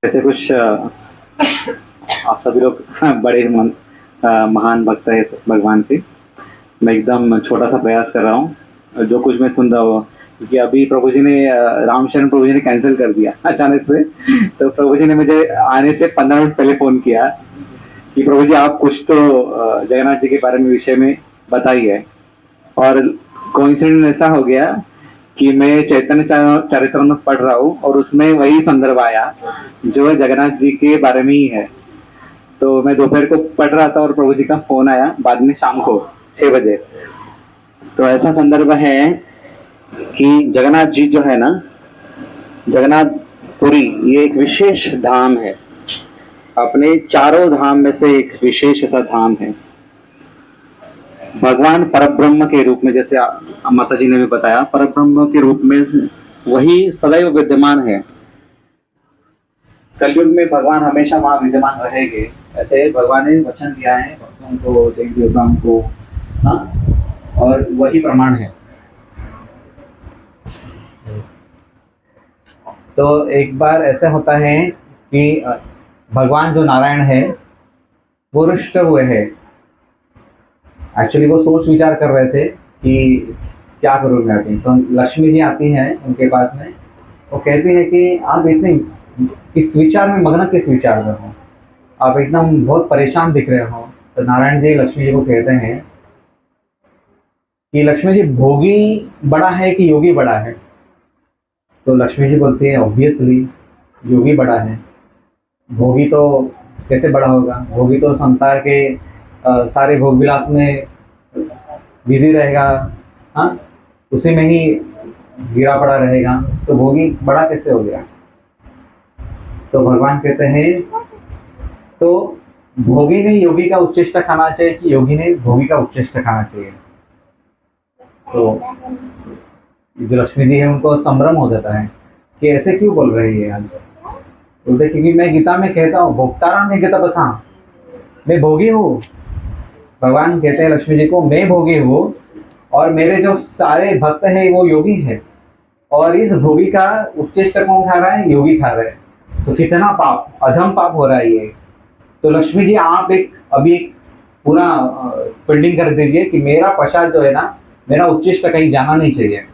ऐसे कुछ आप सभी लोग बड़े महान भक्त है भगवान के। मैं एकदम छोटा-सा प्रयास कर रहा हूँ, जो कुछ मैं सुन रहा हूँ, क्योंकि अभी प्रभु जी ने रामशरण प्रभु जी ने कैंसल कर दिया अचानक से। तो प्रभु जी ने मुझे आने से 15 मिनट पहले फ़ोन किया कि प्रभु जी आप कुछ तो जगन्नाथ जी के बारे में विषय में बताइए। और कोइंसिडेंस ऐसा हो गया कि मैं चैतन्य चरितामृत पढ़ रहा हूँ और उसमें वही संदर्भ आया जो जगन्नाथ जी के बारे में ही है। तो मैं दोपहर को पढ़ रहा था और प्रभु जी का फ़ोन आया बाद में शाम को 6 बजे। तो ऐसा संदर्भ है कि जगन्नाथ जी जो है ना, जगन्नाथपुरी ये एक विशेष धाम है। अपने चारों धाम में से एक विशेष ऐसा धाम है। भगवान परब्रह्म के रूप में, जैसे माता जी ने भी बताया, परब्रह्म के रूप में वही सदैव विद्यमान है। कलयुग में भगवान हमेशा वहां विद्यमान रहेंगे, ऐसे भगवान ने वचन दिया है भक्तों को, देवी देवताओं को। हाँ, और वही प्रमाण है। तो एक बार ऐसा होता है कि भगवान जो नारायण है वो रुष्ट हुए हैं। एक्चुअली वो सोच विचार कर रहे थे कि क्या करूँ मैं अभी। तो लक्ष्मी जी आती हैं उनके पास में, वो कहती है कि आप इतने किस विचार में मग्न, किस विचार में हो, आप एकदम बहुत परेशान दिख रहे हो। तो नारायण जी लक्ष्मी जी को कहते हैं कि लक्ष्मी जी, भोगी बड़ा है कि योगी बड़ा है? तो लक्ष्मी जी बोलती है ऑब्वियसली योगी बड़ा है। भोगी तो कैसे बड़ा होगा? भोगी तो संसार के सारे भोग विलास में बिजी रहेगा, हाँ, उसी में ही गिरा पड़ा रहेगा, तो भोगी बड़ा कैसे हो गया? तो भगवान कहते हैं तो भोगी ने योगी का उच्चिष्ट खाना चाहिए कि योगी ने भोगी का उच्चिष्ट खाना चाहिए? तो जो लक्ष्मी जी है उनको संभ्रम हो जाता है कि ऐसे क्यों बोल रही है आज। तो देखिए कि मैं गीता में कहता हूँ भोक्ताराम में गीता बसा, मैं भोगी हूँ। भगवान कहते हैं लक्ष्मी जी को, मैं भोगी हूँ और मेरे जो सारे भक्त हैं वो योगी है, और इस भोगी का उच्चिष्ट कौन खा रहा है? योगी खा रहे हैं। तो कितना पाप, अधम पाप हो रहा है ये। तो लक्ष्मी जी आप अभी एक पूरा फील्डिंग कर दीजिए कि मेरा प्रसाद जो है ना, मेरा उच्चिष्ट कहीं जाना नहीं चाहिए,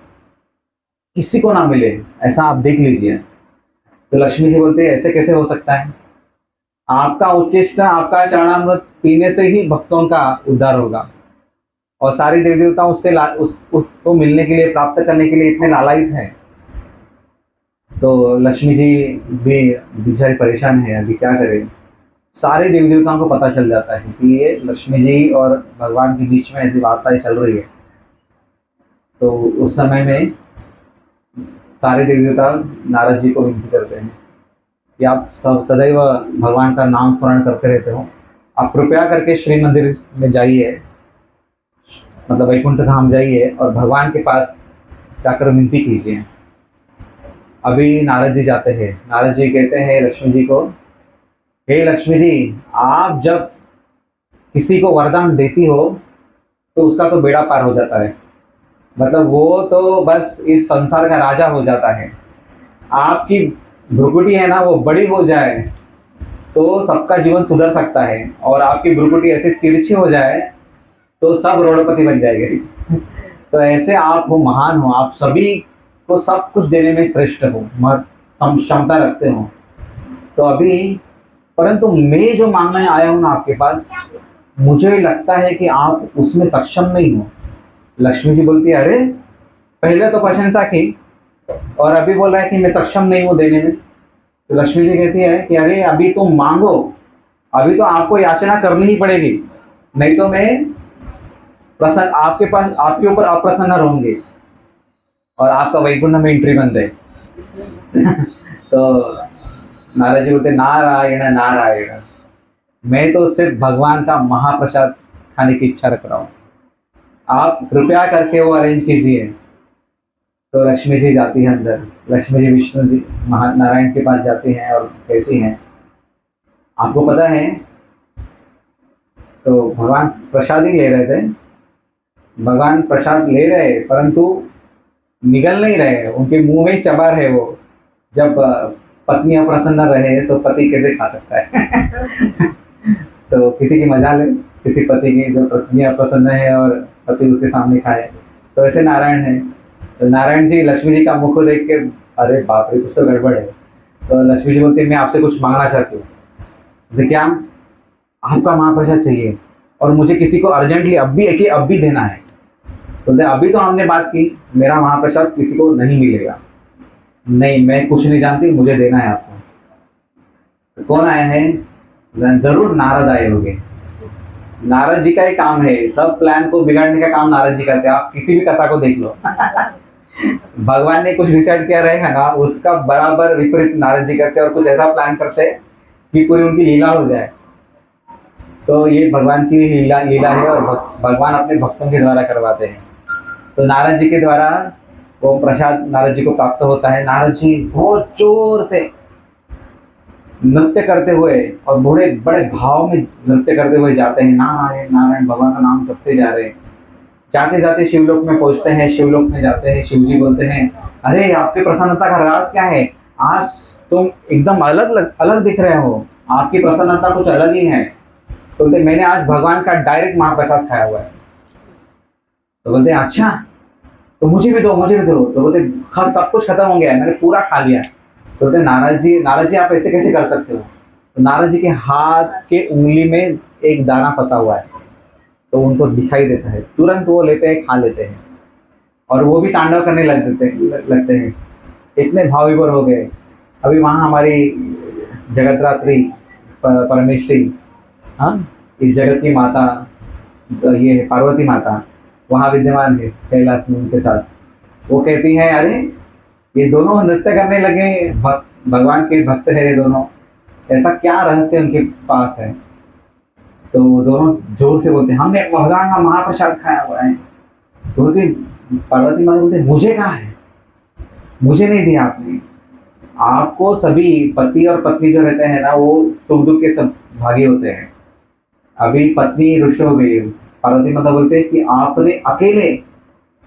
किसी को ना मिले, ऐसा आप देख लीजिए। तो लक्ष्मी जी बोलते हैं ऐसे कैसे हो सकता है? आपका उच्चिष्ट, आपका चरणामृत पीने से ही भक्तों का उद्धार होगा, और सारी देवी देवता उससे उसको मिलने के लिए, प्राप्त करने के लिए इतने लालायित हैं। तो लक्ष्मी जी भी बेचारी परेशान है, अभी क्या करें। सारे देवी देवताओं को पता चल जाता है कि ये लक्ष्मी जी और भगवान के बीच में ऐसी वार्ताएं चल रही है। तो उस समय में सारे देवी देवता नारद जी को विनती करते हैं कि आप सब सदैव भगवान का नाम स्मरण करते रहते हो, आप कृपया करके श्री मंदिर में जाइए, मतलब वैकुंठ धाम जाइए और भगवान के पास जाकर विनती कीजिए। अभी नारद जी जाते हैं, नारद जी कहते हैं लक्ष्मी जी को, हे लक्ष्मी जी, आप जब किसी को वरदान देती हो तो उसका तो बेड़ा पार हो जाता है, मतलब वो तो बस इस संसार का राजा हो जाता है। आपकी भ्रुकुटी है ना, वो बड़ी हो जाए तो सबका जीवन सुधर सकता है, और आपकी भ्रुकुटी ऐसे तिरछी हो जाए तो सब रोड़पति बन जाएंगे। तो ऐसे आप हो, महान हो, आप सभी को सब कुछ देने में श्रेष्ठ हो, क्षमता रखते हो। तो अभी, परंतु मैं जो मांगने आया हूँ ना आपके पास, मुझे लगता है कि आप उसमें सक्षम नहीं हो। लक्ष्मी जी बोलती है, अरे पहले तो प्रशंसा की और अभी बोल रहा है कि मैं सक्षम नहीं हूँ देने में। तो लक्ष्मी जी कहती है कि अरे अभी तुम मांगो, अभी तो आपको याचना करनी ही पड़ेगी, नहीं तो मैं प्रसन्न, आपके पास, आपके ऊपर अप्रसन्न रहूंगी और आपका वैकुंठ में एंट्री बंद है। तो नारद जी बोलते, नारायण नारायण, मैं तो सिर्फ भगवान का महाप्रसाद खाने की इच्छा रख रहा हूँ, आप कृपया करके वो अरेंज कीजिए। तो लक्ष्मी जी जाती है अंदर, लक्ष्मी जी विष्णु जी नारायण के पास जाती हैं और कहती हैं, आपको पता है, तो भगवान प्रसाद ही ले रहे थे, भगवान प्रसाद ले रहे परंतु निगल नहीं रहे, उनके मुंह में चबा रहे वो। जब पत्नी अप्रसन्न रहे तो पति कैसे खा सकता है? तो किसी की मजा ले, किसी पति की जो पत्नी अप्रसन्न है और पति उसके सामने खाए, तो ऐसे नारायण है। तो नारायण जी लक्ष्मी जी का मुख देख के, अरे बाप रे कुछ तो गड़बड़ है। तो लक्ष्मी जी बोलती है मैं आपसे कुछ मांगना चाहती हूँ। बोलते क्या? आपका महाप्रसाद चाहिए और मुझे किसी को अर्जेंटली अब भी देना है। बोलते अभी तो हमने बात की, मेरा महाप्रसाद किसी को नहीं मिलेगा। नहीं, मैं कुछ नहीं जानती, मुझे देना है आपको। तो कौन आया है? जरूर नारद आए होंगे। नारद जी का ही काम है, सब प्लान को बिगाड़ने का काम नारद जी करते हैं। आप किसी भी कथा को देख लो भगवान ने कुछ डिसाइड किया रहेगा ना, उसका बराबर विपरीत नारद जी करते हैं और कुछ ऐसा प्लान करते हैं कि पूरी उनकी लीला हो जाए। तो ये भगवान की लीला है और भगवान अपने भक्तों के द्वारा करवाते हैं। तो नारद जी के द्वारा वो प्रसाद नारद जी को प्राप्त होता है। नारद जी बहुत जोर से नृत्य करते हुए और बड़े बड़े भाव में नृत्य करते हुए जाते हैं। नारायण नारायण भगवान का नाम जपते जा रहे हैं। जाते जाते शिवलोक में पहुंचते हैं। शिवलोक में जाते हैं, शिव जी बोलते हैं अरे आपकी प्रसन्नता का राज क्या है? आज तुम एकदम अलग दिख रहे हो, आपकी प्रसन्नता कुछ अलग ही है। बोलते मैंने आज भगवान का डायरेक्ट महाप्रसाद खाया हुआ है। तो बोलते हैं अच्छा, तो मुझे भी दो, मुझे भी दो। तो बोलते सब कुछ खत्म हो गया है, मैंने पूरा खा लिया। तो बोलते नारद जी आप ऐसे कैसे कर सकते हो? तो नारद जी के हाथ के उंगली में एक दाना फंसा हुआ है, तो उनको दिखाई देता है। तुरंत वो लेते हैं, खा लेते हैं और वो भी तांडव करने लगते हैं। इतने भाव विभोर हो गए। अभी वहाँ हमारी जगतरात्रि परमेश्वरी, हाँ, इस जगत की माता, तो ये है पार्वती माता, वहाँ विद्यमान है कैलाश में उनके साथ। वो कहती हैं अरे ये दोनों नृत्य करने लगे, भगवान के भक्त है ये दोनों, ऐसा क्या रहस्य उनके पास है? तो दोनों जोर से बोलते हैं हमने भगवान का महाप्रसाद खाया हुआ है। तो बोलते पार्वती माता बोलते मुझे कहाँ है, मुझे नहीं दिया आपने। आपको सभी पति और पत्नी जो रहते हैं ना, वो सुख दुख के सब भागी होते हैं। अभी पत्नी रुष्ट हो गई है। पार्वती माता बोलते हैं कि आपने अकेले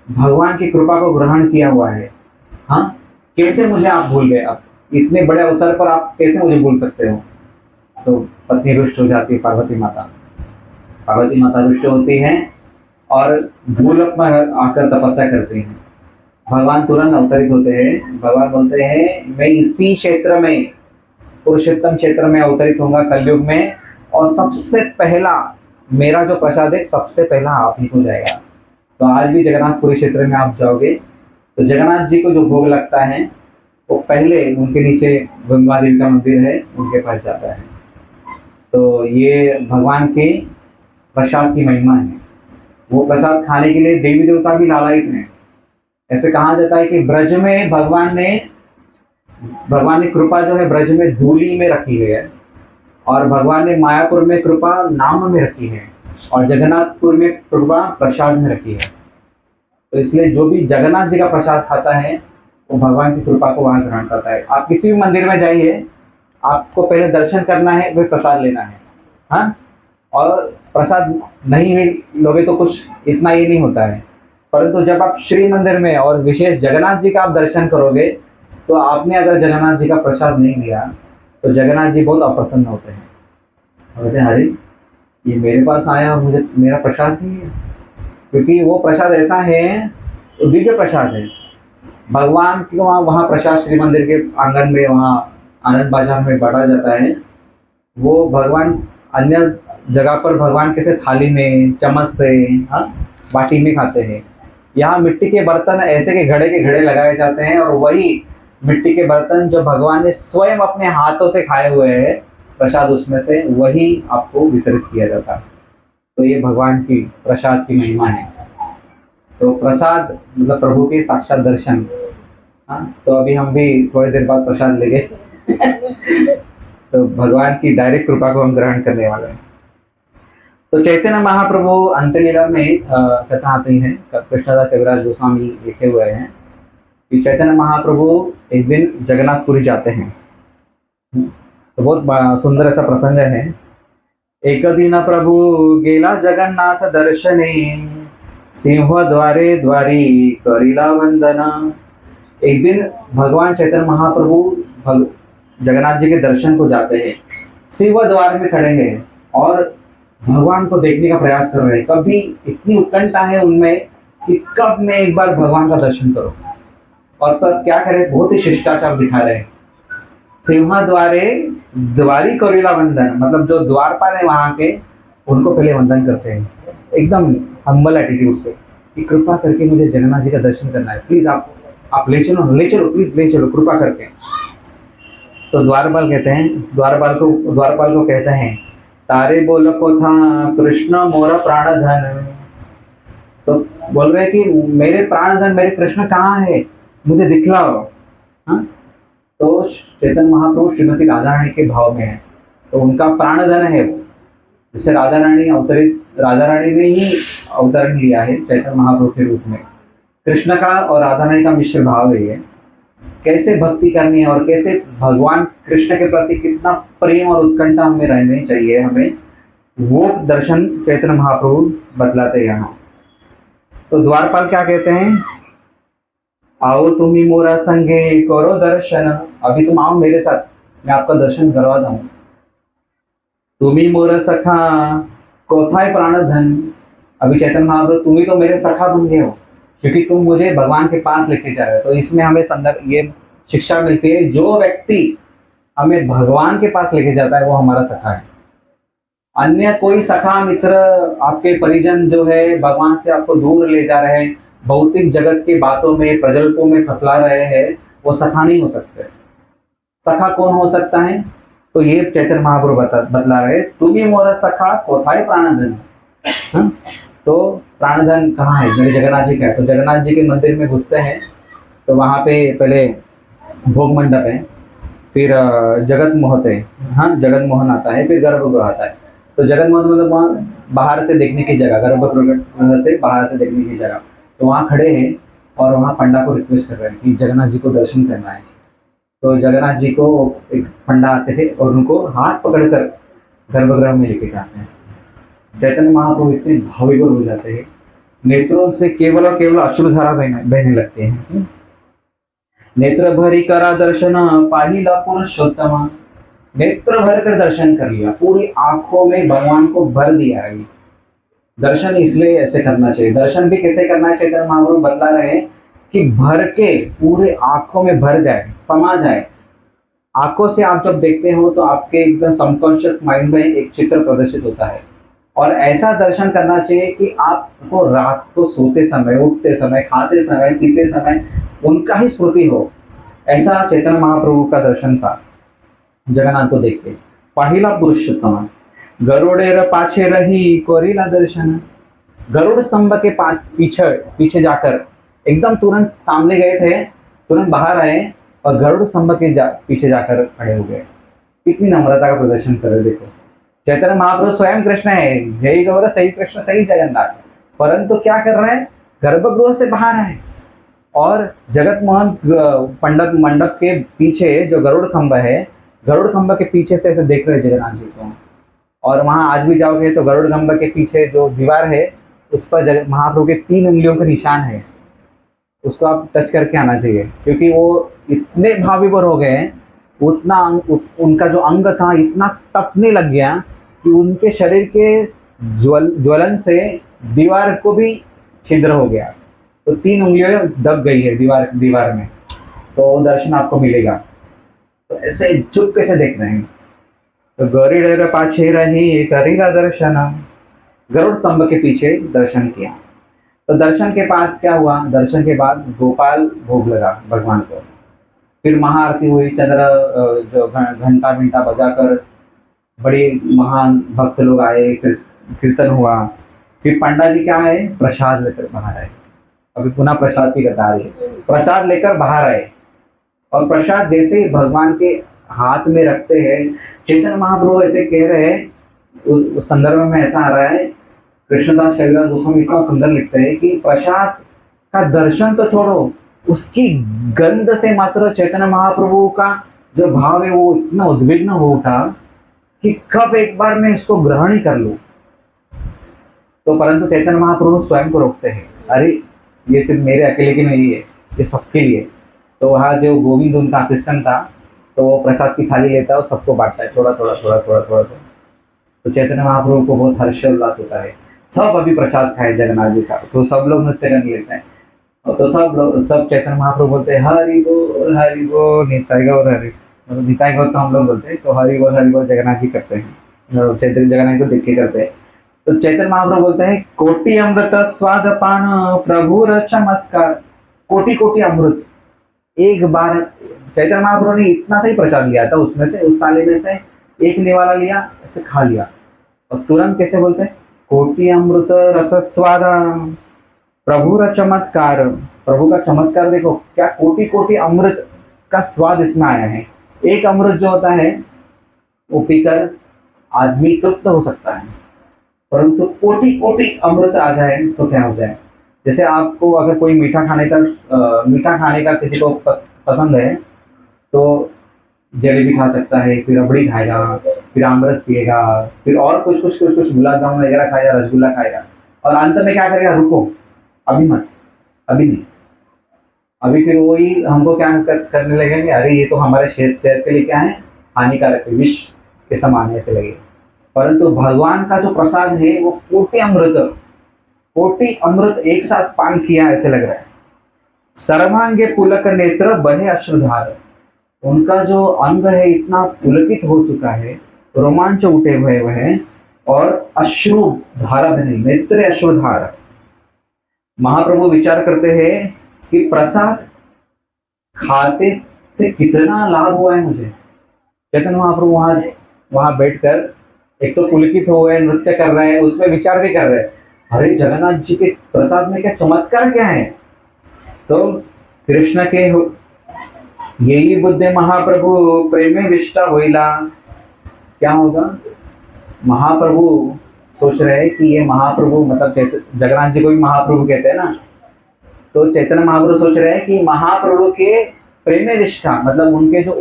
भगवान की कृपा को ग्रहण किया हुआ है, हाँ, कैसे मुझे आप भूल गए? अब इतने बड़े अवसर पर आप कैसे मुझे भूल सकते हो? तो पत्नी रुष्ट हो जाती है। पार्वती माता रुष्ट होती हैं और भूलोक में आकर तपस्या करती हैं। भगवान तुरंत अवतरित होते हैं। भगवान बोलते हैं मैं इसी क्षेत्र में, पुरुषोत्तम क्षेत्र में अवतरित होऊंगा कलयुग में, और सबसे पहला मेरा जो प्रसाद है सबसे पहला आप ही को जाएगा। तो आज भी जगन्नाथपुरी क्षेत्र में आप जाओगे तो जगन्नाथ जी को जो भोग लगता है वो पहले उनके नीचे गंगा देवी का मंदिर है, उनके पास जाता है। तो ये भगवान के प्रसाद की महिमा है। वो प्रसाद खाने के लिए देवी देवता भी लालायित हैं। ऐसे कहा जाता है कि ब्रज में भगवान ने कृपा जो है ब्रज में धूली में रखी है, और भगवान ने मायापुर में कृपा नाम में रखी है, और जगन्नाथपुर में कृपा प्रसाद में रखी है। तो इसलिए जो भी जगन्नाथ जी का प्रसाद खाता है वो भगवान की कृपा को वहाँ ग्रहण करता है। आप किसी भी मंदिर में जाइए, आपको पहले दर्शन करना है, फिर प्रसाद लेना है, हाँ। और प्रसाद नहीं लोगे तो कुछ इतना ये नहीं होता है। परंतु जब आप श्री मंदिर में और विशेष जगन्नाथ जी का आप दर्शन करोगे, तो आपने अगर जगन्नाथ जी का प्रसाद नहीं लिया तो जगन्नाथ जी बहुत अप्रसन्न होते हैं। कहते हैं अरे ये मेरे पास आया और मुझे मेरा प्रसाद नहीं लिया, क्योंकि वो प्रसाद ऐसा है, वो दिव्य प्रसाद है। भगवान की वहाँ प्रसाद श्री मंदिर के आंगन में, वहाँ आनंद बाजार में बांटा जाता है। वो भगवान अन्य जगह पर भगवान कैसे थाली में, चम्मच से, हाँ, बाटी में खाते हैं। यहाँ मिट्टी के बर्तन ऐसे के घड़े लगाए जाते हैं, और वही मिट्टी के बर्तन जो भगवान ने स्वयं अपने हाथों से खाए हुए हैं प्रसाद, उसमें से वही आपको वितरित किया जाता है। तो ये भगवान की प्रसाद की महिमा है। तो प्रसाद मतलब प्रभु के साक्षात दर्शन, हाँ। तो अभी हम भी थोड़ी देर बाद प्रसाद लेंगे तो भगवान की डायरेक्ट कृपा को हम ग्रहण करने वाले हैं। तो चैतन्य महाप्रभु अंतलीला में कथा आती है, कृष्णदास कविराज गोस्वामी लिखे हुए हैं कि चैतन्य महाप्रभु एक दिन जगन्नाथपुरी जाते हैं। तो बहुत सुंदर ऐसा प्रसंग है। एक दिन प्रभु गेला जगन्नाथ दर्शने, सिंह द्वारे द्वारी करिला वंदना। एक दिन भगवान चैतन्य महाप्रभु जगन्नाथ जी के दर्शन को जाते हैं, सेवा द्वार में खड़े हैं और भगवान को देखने का प्रयास कर रहे हैं। कभी इतनी उत्कंठा है उनमें कि कब मैं एक बार भगवान का दर्शन करूं, और तब क्या करें, बहुत ही शिष्टाचार दिखा रहे हैं। सिंहा द्वारे द्वारी करेला वंदन, मतलब जो द्वारपाल है वहां के, उनको पहले वंदन करते हैं एकदम हम्बल एटीट्यूड से कि कृपा करके मुझे जगन्नाथ जी का दर्शन करना है, प्लीज आप ले चलो प्लीज ले चलो कृपा करके। तो द्वारपाल कहते हैं, द्वारपाल को कहते हैं, तारे बोल को था कृष्ण मोरा प्राण धन। तो बोल रहे हैं कि मेरे प्राण धन, मेरे कृष्ण कहाँ है, मुझे दिखलाओ। हाँ, तो चैतन्य महाप्रभु श्रीमती राधा रानी के भाव में है, तो उनका प्राण धन है वो। जैसे राधा रानी ने ही अवतरण लिया है चैतन्य महाप्रभु के रूप में। कृष्ण का और राधा रानी का मिश्र भाव है ये। कैसे भक्ति करनी है और कैसे भगवान कृष्ण के प्रति कितना प्रेम और उत्कंठा हमें रहनी चाहिए, हमें वो दर्शन चैतन्य महाप्रभु बतलाते हैं यहाँ। तो द्वारपाल क्या कहते हैं, आओ तुम्ही मोरा संगे करो दर्शन, अभी तुम आओ मेरे साथ, मैं आपका दर्शन करवा दूं। तुम्ही मोरा सखा कोथाय प्राण धन, अभी चैतन्य महाप्रभु तुम्ही तो मेरे सखा बन गए हो, क्योंकि तुम मुझे भगवान के पास लेके जा रहे हो। तो इसमें हमें संदर्भ ये शिक्षा मिलती है, जो व्यक्ति हमें भगवान के पास लेके जाता है वो हमारा सखा है। अन्य कोई सखा मित्र, आपके परिजन जो है भगवान से आपको दूर ले जा रहे हैं, भौतिक जगत की बातों में प्रजल्पों में फंसला रहे हैं, वो सखा नहीं हो सकते। सखा कौन हो सकता है, तो ये चैतन्य महाप्रभु बतला रहे, तुम्ही मोरा सखा कोथाय प्राणधन। तो प्राणधन कहाँ है, मेरे जगन्नाथ जी का है। तो जगन्नाथ जी के मंदिर में घुसते हैं तो वहाँ पे पहले भोग मंडप है, फिर जगत मोहन है, हाँ जगत मोहन आता है, फिर गर्भगृह आता है। तो जगत मोहन मतलब वहाँ बाहर से देखने की जगह, गर्भगृह से बाहर से देखने की जगह। तो वहाँ खड़े हैं और वहाँ पंडा को रिक्वेस्ट कर रहे हैं कि जगन्नाथ जी को दर्शन करना है। तो जगन्नाथ जी को एक पंडा आते थे और उनको हाथ पकड़कर गर्भगृह में लेके जाते हैं। चैतन्य महाप्रभु इतने भाविक हो जाते हैं, नेत्रों से केवल और केवल अश्रुधारा बहने लगते हैं। नेत्र भरी करा दर्शन पाहिला पुरुषोत्तम, नेत्र भर कर दर्शन कर लिया, पूरी आंखों में भगवान को भर दिया है। दर्शन इसलिए ऐसे करना चाहिए, दर्शन भी कैसे करना है चैतन्य महाप्रभु बतला रहे हैं कि भर के पूरे आंखों में भर जाए, समा जाए। आंखों से आप जब देखते हो तो आपके एकदम सबकॉन्शियस माइंड में एक चित्र प्रदर्शित होता है, और ऐसा दर्शन करना चाहिए कि आपको रात को सोते समय, उठते समय, खाते समय, पीते समय उनका ही स्मृति हो। ऐसा चैतन्य महाप्रभु का दर्शन था जगन्नाथ को देख के। पहिला पुरुषोत्तम गरुड़ेर पाछे रही कोरिला दर्शन, गरुड़ स्तंभ के पीछे जाकर एकदम तुरंत सामने गए थे, तुरंत बाहर आए और गरुड़ स्तंभ के पीछे जाकर खड़े हो गए। कितनी नम्रता का प्रदर्शन कर रहे, देखो चैतन्य महाप्रभु स्वयं कृष्ण है, जय गौर सही कृष्ण सही जगन्नाथ, परंतु क्या कर रहे हैं, गर्भगृह से बाहर आए और जगत मोहन मंडप के पीछे जो गरुड़ खंभ है, गरुड़ खंभ के पीछे से ऐसे देख रहे हैं जगन्नाथ जी को। और वहाँ आज भी जाओगे तो गरुड़ खंभ के पीछे जो दीवार है उस पर महाप्रभु के 3 उंगलियों के निशान है, उसको आप टच करके आना चाहिए, क्योंकि वो इतने भाविभर हो गए, उतना उनका जो अंग था इतना तपने लग गया कि उनके शरीर के ज्वलन से दीवार को भी छिद्र हो गया। तो 3 उंगलियां दब गई है दीवार में, तो दर्शन आपको मिलेगा। तो ऐसे चुपके से देख रहे हैं। तो गरुड़ पाछे रही करीला दर्शन, गरुड़ स्तंभ के पीछे दर्शन किया। तो दर्शन के बाद क्या हुआ, दर्शन के बाद गोपाल भोग लगा भगवान को, फिर महाआरती हुई, चंद्र जो घंटा बजाकर बड़े महान भक्त लोग आए, फिर कीर्तन हुआ, फिर पंडा जी क्या है, प्रसाद लेकर बाहर आए। अभी पुनः प्रसाद की कतार है, प्रसाद लेकर बाहर आए और प्रसाद जैसे ही भगवान के हाथ में रखते हैं, चैतन्य महाप्रभु ऐसे कह रहे हैं, उस संदर्भ में ऐसा आ रहा है, कृष्णदास कविराज गोस्वामी इतना सुंदर लिखते हैं कि प्रसाद का दर्शन तो छोड़ो, उसकी गंध से मात्र चैतन्य महाप्रभु का जो भाव है वो इतना उद्विग्न हो उठा कि कब एक बार मैं इसको ग्रहण ही कर लूं। तो परंतु चैतन्य महाप्रभु स्वयं को रोकते हैं, अरे ये सिर्फ मेरे अकेले की नहीं है, ये सबके लिए। तो वहाँ जो गोविंद उनका असिस्टेंट था, तो वो प्रसाद की थाली लेता है और सबको बांटता है, थोड़ा थोड़ा थोड़ा थोड़ा थोड़ा थोड़ा। तो चैतन्य महाप्रभु को बहुत हर्षोल्लास होता है, सब अभी प्रसाद खाए जगन्नाथ जी का, तो सब लोग नृत्य करने लगते हैं। और तो सब चैतन्य महाप्रभु बोलते हैं हरि बोल निताई गौर हरि, मतलब निताई गौर तो हम लोग बोलते हैं, तो हरि बोल जगन्नाथ जी करते हैं, और चैतन्य जगन्नाथ को देख के करते हैं। तो चैतन्य महाप्रभु बोलते हैं कोटि अमृत स्वाद पान प्रभुर चमत्कार। कोटि कोटि अमृत एक बार चैतन्य महाप्रभु ने इतना सही प्रसाद लिया था, उसमें से उस थाली में से एक निवाला लिया, ऐसे खा लिया और तुरंत कैसे बोलते हैं कोटि अमृत रस स्वाद प्रभुर चमत्कार। प्रभु का चमत्कार देखो, क्या कोटि कोटि अमृत का स्वाद इसमें आया है। एक अमृत जो होता है वो पीकर आदमी तृप्त हो सकता है, परंतु कोटि कोटि अमृत आ जाए तो क्या हो जाए। जैसे आपको अगर कोई मीठा खाने का किसी को पसंद है तो जलेबी खा सकता है, फिर रबड़ी खाएगा, फिर आमरस पिएगा, फिर और कुछ गुलाब जामुन वगैरह खाएगा, रसगुल्ला खाएगा, और अंत में क्या करेगा, रुको अभी मत, अभी नहीं, अभी फिर वही हमको क्या करने लगेंगे, अरे ये तो हमारे सेहत के लिए क्या है, हानिकारक है, विष के समान ऐसे लगे। परंतु भगवान का जो प्रसाद है वो कोटि अमृत एक साथ पान किया ऐसे लग रहा है। सर्वांगे पुलक नेत्र बहे अश्रुधार, उनका जो अंग है इतना पुलकित हो चुका है, रोमांच उठे हुए हैं, और अश्रु धारा बने, नेत्र अश्रुधार। महाप्रभु विचार करते हैं कि प्रसाद खाते से कितना लाभ हुआ है मुझे। चैतन्य महाप्रभु वहां बैठकर एक तो पुलकित हो गए, नृत्य कर रहे हैं, उसमें विचार भी कर रहे हैं, अरे जगन्नाथ जी के प्रसाद में क्या चमत्कार क्या है। तो कृष्ण के यही बुद्धि महाप्रभु प्रेमे विष्टा होइला, क्या होगा, महाप्रभु सोच रहे हैं कि ये महाप्रभु मतलब जगन्नाथ जी को भी महाप्रभु कहते हैं ना, तो चैतन्य महाप्रभु सोच रहे हैं कि महाप्रभु के प्रेमे विष्टा मतलब उनके जो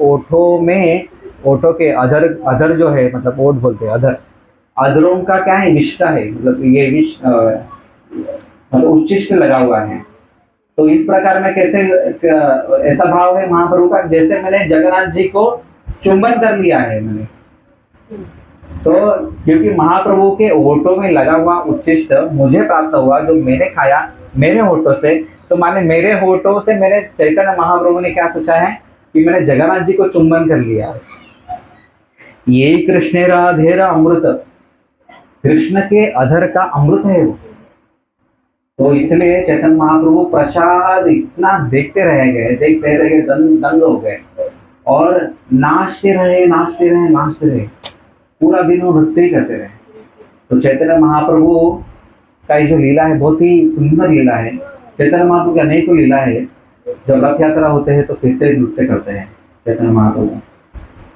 ओठों के अधर जो है, मतलब ओठ बोलते हैं अधरों का क्या है, विष्टा है, मतलब ये मतलब उच्चिष्ट लगा हुआ है। तो इस प्रकार में कैसे ऐसा भाव है महाप्रभु का, जैसे मैंने जगन्नाथ जी को चुंबन कर लिया है मैंने। तो क्योंकि महाप्रभु के होठों में लगा हुआ उच्चिष्ट मुझे प्राप्त हुआ, जो मैंने खाया मेरे होठों से, तो माने मेरे होठों से मेरे चैतन्य महाप्रभु ने क्या सोचा है कि मैंने जगन्नाथ जी को चुंबन कर लिया। यही कृष्ण राधेरा अमृत, कृष्ण के अधर का अमृत है वो। तो इसलिए चैतन्य महाप्रभु प्रसाद इतना देखते रह गए, दंग हो गए, और नाचते रहे, पूरा दिन वो नृत्य ही करते रहे। तो चैतन्य महाप्रभु का ये जो लीला है बहुत ही सुंदर लीला है। चैतन्य महाप्रभु की अनेकों लीला है, जब रथ यात्रा होते हैं तो फिर से नृत्य करते हैं चैतन्य महाप्रभु,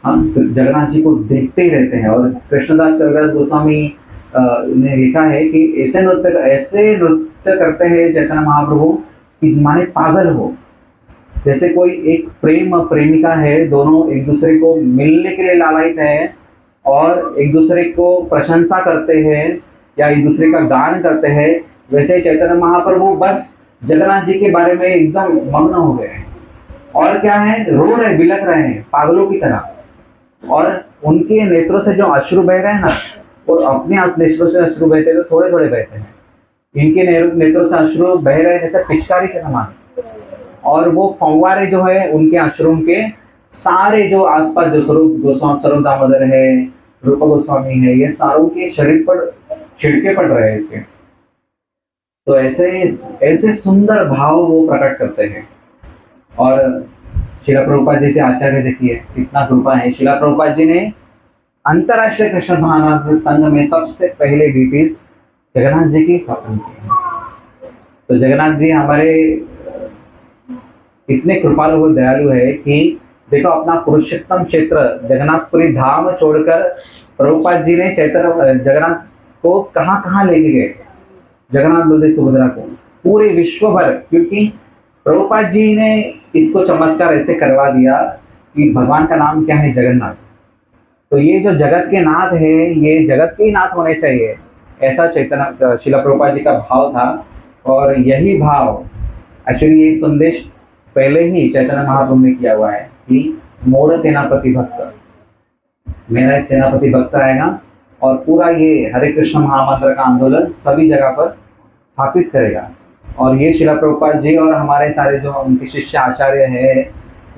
हम जगन्नाथ जी को देखते ही रहते हैं। और कृष्णदास कविराज गोस्वामी ने लिखा है कि ऐसे नृत्य करते हैं चैतन्य महाप्रभु कि माने पागल हो। जैसे कोई एक प्रेमिका है, दोनों एक दूसरे को मिलने के लिए लालायित है और एक दूसरे को प्रशंसा करते हैं या एक दूसरे का गान करते हैं, वैसे चैतन्य महाप्रभु बस जगन्नाथ जी के बारे में एकदम मग्न हो गए हैं, और क्या है, रो रहे, बिलख रहे हैं पागलों की तरह। और उनके नेत्रों से जो अश्रु बह रहे हैं ना, वो अपने आप नेत्रों से अश्रु बहते हैं तो थोड़े थोड़े बहते हैं, इनके नेत्रों से अश्रु बह रहे हैं जैसे पिचकारी के समान। और वो फव्वारे जो है उनके अश्रुओं के सारे जो आसपास जो स्वरूप दामोदर है, रूप गोस्वामी है, ये सारों के शरीर पर छिड़के पड़ रहे हैं इसके। तो ऐसे सुंदर भाव वो प्रकट करते हैं। और शिला प्रभुपाद जी से आचार्य देखिए कितना कृपा है। शिला प्रभुपाद जी ने अंतर्राष्ट्रीय कृष्ण भावनामृत संघ में सबसे पहले डीटीज जगन्नाथ जी की स्थापना की है। तो जगन्नाथ जी हमारे इतने कृपालु हो, दयालु है कि देखो अपना पुरुषोत्तम क्षेत्र जगन्नाथपुरी धाम छोड़कर प्रभुपाद जी ने जगन्नाथ को कहाँ कहाँ लेके गए, जगन्नाथ बलदेव सुभद्रा को पूरे विश्व भर। क्योंकि प्रभुपाद जी ने इसको चमत्कार ऐसे करवा दिया कि भगवान का नाम क्या है, जगन्नाथ। तो ये जो जगत के नाथ है, ये जगत के ही नाथ होने चाहिए, ऐसा चैतन्य शिला प्रभुपाद जी का भाव था। और यही भाव एक्चुअली ये संदेश पहले ही चैतन्य महाप्रभु ने किया हुआ है कि मोर सेनापति भक्त, मेरा एक सेनापति भक्त आएगा और पूरा ये हरे कृष्ण महामंत्र का आंदोलन सभी जगह पर स्थापित करेगा। और ये शिला प्रभुपाद जी और हमारे सारे जो उनके शिष्य आचार्य हैं,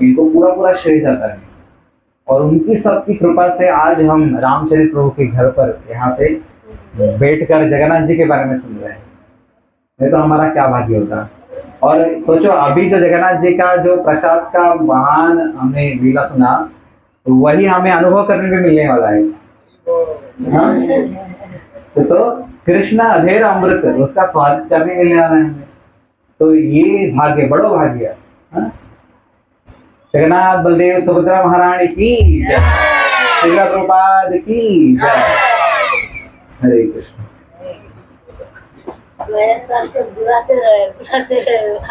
इनको पूरा पूरा श्रेय जाता है। और उनकी सबकी कृपा से आज हम रामचरित प्रभु के घर पर यहाँ पे बैठकर जगन्नाथ जी के बारे में सुन रहे हैं। नहीं तो हमारा क्या भाग्य होता। और सोचो अभी जो जगन्नाथ जी का जो प्रसाद का महान हमने लीला सुना, तो वही हमें अनुभव करने में मिलने वाला है। हाँ? तो कृष्ण अधेर अमृत उसका स्वाद करने मिलने वाला है हमें। तो ये भाग्य, बड़ो भाग्य। हाँ? जगन्नाथ बलदेव सुभद्रा महारानी की जय, श्री प्रभुपाद की जय। हरे कृष्ण। मेरे साथ से बुलाते रहे